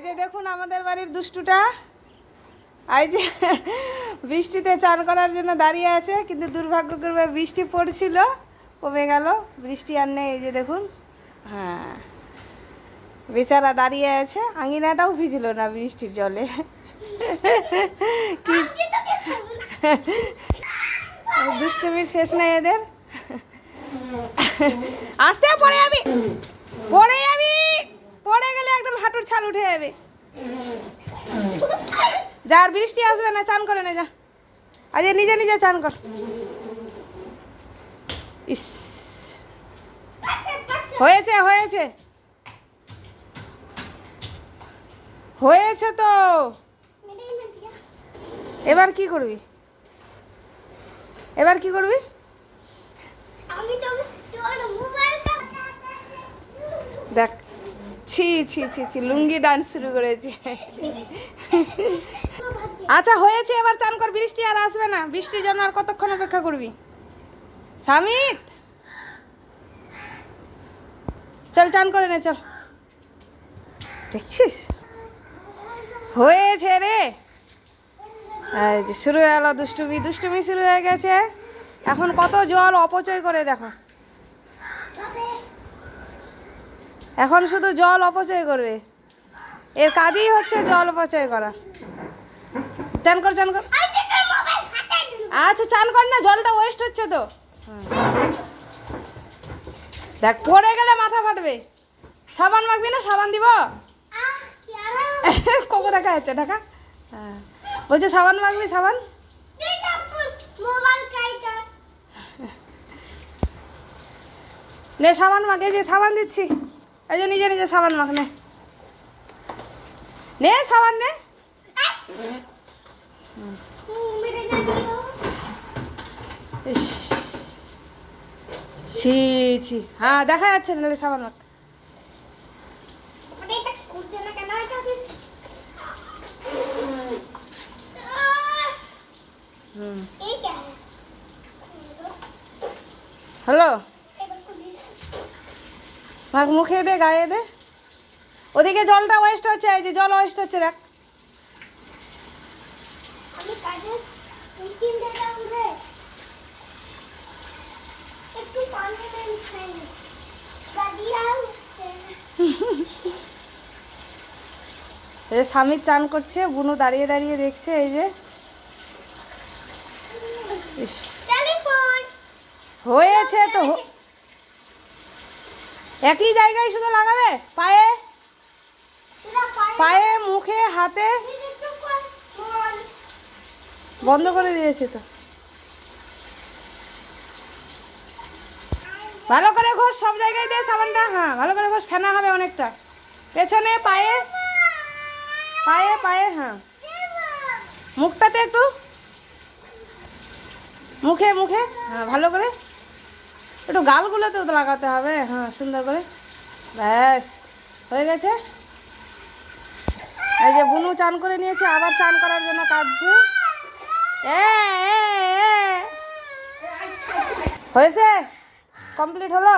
যে দেখুন আমাদের বাড়ির দুষ্টুটা, এই যে বৃষ্টিতে চান করার জন্য দাঁড়িয়ে আছে, কিন্তু দুর্ভাগ্যক্রমে বৃষ্টি পড়ছিল, কমে গেল, বৃষ্টি আর নেই। এই যে দেখুন, হ্যাঁ বেচারা দাঁড়িয়ে আছে, আঙিনাটাও ভিজল না বৃষ্টির জলে। কি দুষ্টুমির শেষ নেই এদের। আসতে পড়ে যাবি, পড়ে যাবি, পড়ে গেলে একদম হাঁটুর ছাল উঠে যাবে। যার বৃষ্টি আসবে না, চান করে নে যা, আজ নিজে নিজে চান কর। ইস, হয়েছে হয়েছে হয়েছে তো, এবার কি করবি, এবার কি করবি? দেখ, ছি ছি ছি ছি, লুঙ্গি ডান্স শুরু করেছে। আচ্ছা হয়েছে, এবার চান কর, বৃষ্টি আর আসবে না। বৃষ্টির জন্য আর কতক্ষণ অপেক্ষা করবি? সামিত, চল চান করে নে, চল। দেখছিস হয়েছে রে, এই যে শুরু হয়ে গেল দুষ্টুমি, দুষ্টুমি শুরু হয়ে গেছে। এখন কত জল অপচয় করে দেখো, এখন শুধু জল অপচয় করবে, এর কাজই হচ্ছে জল অপচয় করা। চান কর, চান কর, আচ্ছা চান কর না, জলটা ওয়েস্ট হচ্ছে তো। দেখ পড়ে গেলে মাথা ফাটবে। সাবান মাখবি না? সাবান দিব, কোকো দেখা যাচ্ছে, ঢাকা। হ্যাঁ বলছে সাবান মাখবি, সাবান। নে সাবান মাখ, এই যে সাবান দিচ্ছি, এই যে নিজে নিজে সাবান মাখ, নে নে সাবান নে। ছি ছি, হ্যাঁ দেখা যাচ্ছে না, সাবান মাখ। হ্যালো, মাখ, মুখে দে, গায়ে দে। ওদিকে জলটা ওয়েস্ট হচ্ছে, এই যে জল ওয়েস্ট হচ্ছে, দেখ। এই যে স্বামী চান করছে, বুনু দাঁড়িয়ে দাঁড়িয়ে দেখছে, এই যে হয়েছে তো। একই জায়গায় শুধু লাগাবে, পায়ে, পায়ে, মুখে, হাতে। বন্ধ করে দিয়েছে তো, ভালো করে ঘষ, সব জায়গায় দে সাবানটা। হ্যাঁ ভালো করে ঘষ, ফেনা হবে অনেকটা। পেছনে, পায়ে, পায়ে, পায়ে, হ্যাঁ মুখটাতে একটু, মুখে, মুখে, হ্যাঁ ভালো করে একটু গালগুলোতেও তো লাগাতে হবে। হ্যাঁ সুন্দর করে, ব্যাস হয়ে গেছে। এই যে বুনু চান করে নিয়েছে, আবার চান করার জন্য কাঁদছে। হয়েছে, কমপ্লিট হলো।